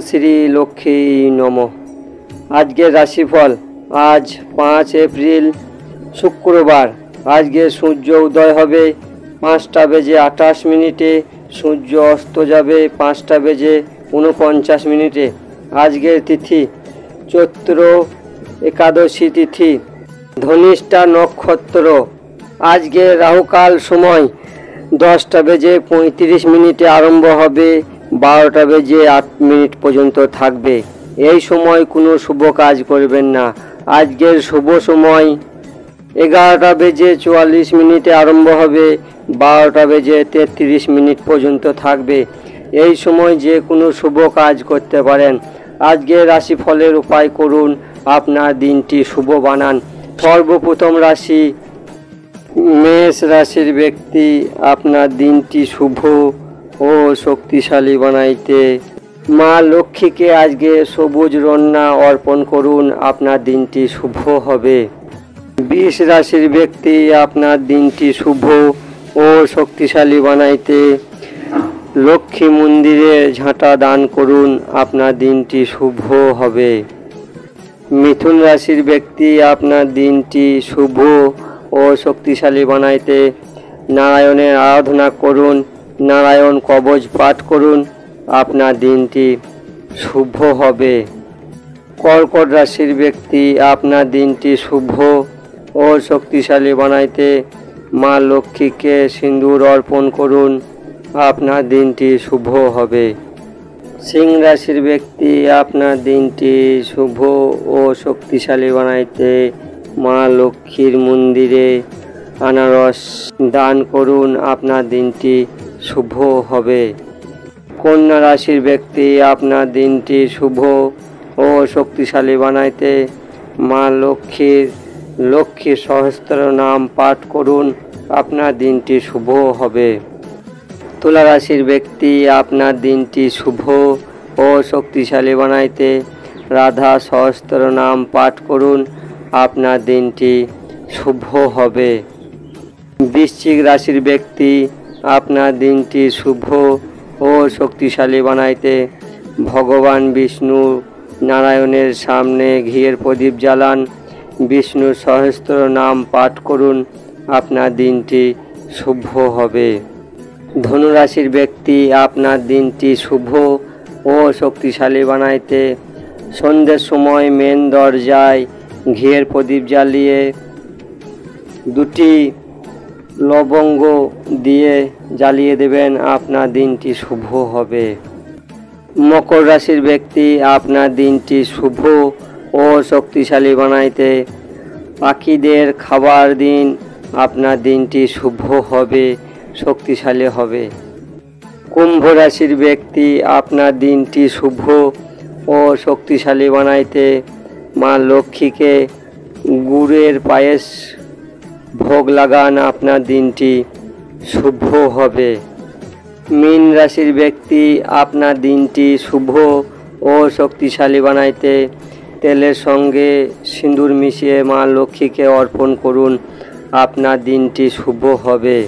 শ্রী লক্ষ্মী নমঃ। আজকের রাশিফল। আজ 5 এপ্রিল শুক্রবার। আজকে সূর্য উদয় হবে 5টা বেজে 28 মিনিটে, সূর্য অস্ত যাবে 5টা বেজে 49 মিনিটে। আজকের তিথি চৈত্র একাদশী তিথি, ধনিষ্ঠা নক্ষত্র। আজকে রাহুকাল সময় 10টা বেজে 35 মিনিটে আরম্ভ হবে, 12টা বেজে 8 মিনিট পর্যন্ত থাকবে। এই সময় কোনো শুভ কাজ করবেন না। আজকের শুভ সময় 11টা বেজে 44 মিনিটে আরম্ভ হবে, 12টা বেজে 33 মিনিট পর্যন্ত থাকবে। এই সময় যে কোনো শুভ কাজ করতে পারেন। আজকের রাশিফলের উপায় করুন, আপনার দিনটি শুভ বানান। সর্বপ্রথম রাশি মেষ রাশির ব্যক্তি, আপনার দিনটি শুভ ও শক্তিশালী বানাইতে মা লক্ষ্মীকে আজকে সবুজ রন্না অর্পণ করুন, আপনার দিনটি শুভ হবে। বৃষ রাশির ব্যক্তি, আপনার দিনটি শুভ ও শক্তিশালী বানাইতে লক্ষ্মী মন্দিরে ঝাঁটা দান করুন, আপনার দিনটি শুভ হবে। মিথুন রাশির ব্যক্তি, আপনার দিনটি শুভ ও শক্তিশালী বানাইতে নারায়ণের আরাধনা করুন, নারায়ণ কবচ পাঠ করুন, আপনার দিনটি শুভ হবে। কর্কট রাশির ব্যক্তি, আপনার দিনটি শুভ ও শক্তিশালী বানাইতে মা লক্ষ্মীকে সিঁদুর অর্পণ করুন, আপনার দিনটি শুভ হবে। সিংহ রাশির ব্যক্তি, আপনার দিনটি শুভ ও শক্তিশালী বানাইতে মা লক্ষ্মীর মন্দিরে আনারস দান করুন, আপনার দিনটি শুভ হবে। কন্যা রাশির ব্যক্তি, আপনার দিনটি শুভ ও শক্তিশালী বানাইতে মা লক্ষ্মী সহস্র নাম পাঠ করুন, আপনার দিনটি শুভ হবে। তুলা রাশির ব্যক্তি, আপনার দিনটি শুভ ও শক্তিশালী বানাইতে রাধা সহস্র নাম পাঠ করুন, আপনার দিনটি শুভ হবে। বৃশ্চিক রাশির ব্যক্তি, আপনার দিনটি শুভ ও শক্তিশালী বানাইতে ভগবান বিষ্ণু নারায়ণের সামনে ঘিয়ের প্রদীপ জ্বালান, বিষ্ণুর সহস্র নাম পাঠ করুন, আপনার দিনটি শুভ হবে। ধনু রাশির ব্যক্তি, আপনার দিনটি শুভ ও শক্তিশালী বানাইতে সন্ধ্যের সময় মেন দরজায় ঘিয়ের প্রদীপ জ্বালিয়ে 2টি লবঙ্গ দিয়ে জ্বালিয়ে দেবেন, আপনার দিনটি শুভ হবে। মকর রাশির ব্যক্তি, আপনার দিনটি শুভ ও শক্তিশালী বানাইতে পাখিদের খাবার দিন, আপনার দিনটি শুভ হবে, শক্তিশালী হবে। কুম্ভ রাশির ব্যক্তি, আপনার দিনটি শুভ ও শক্তিশালী বানাইতে মা লক্ষ্মীকে গুড়ের পায়েস ভোগ লাগান, আপনার দিনটি শুভ হবে। মীন রাশির ব্যক্তি, আপনার দিনটি শুভ ও শক্তিশালী বানাইতে তেলের সঙ্গে সিঁদুর মিশিয়ে মা লক্ষ্মীকে অর্পণ করুন, আপনার দিনটি শুভ হবে।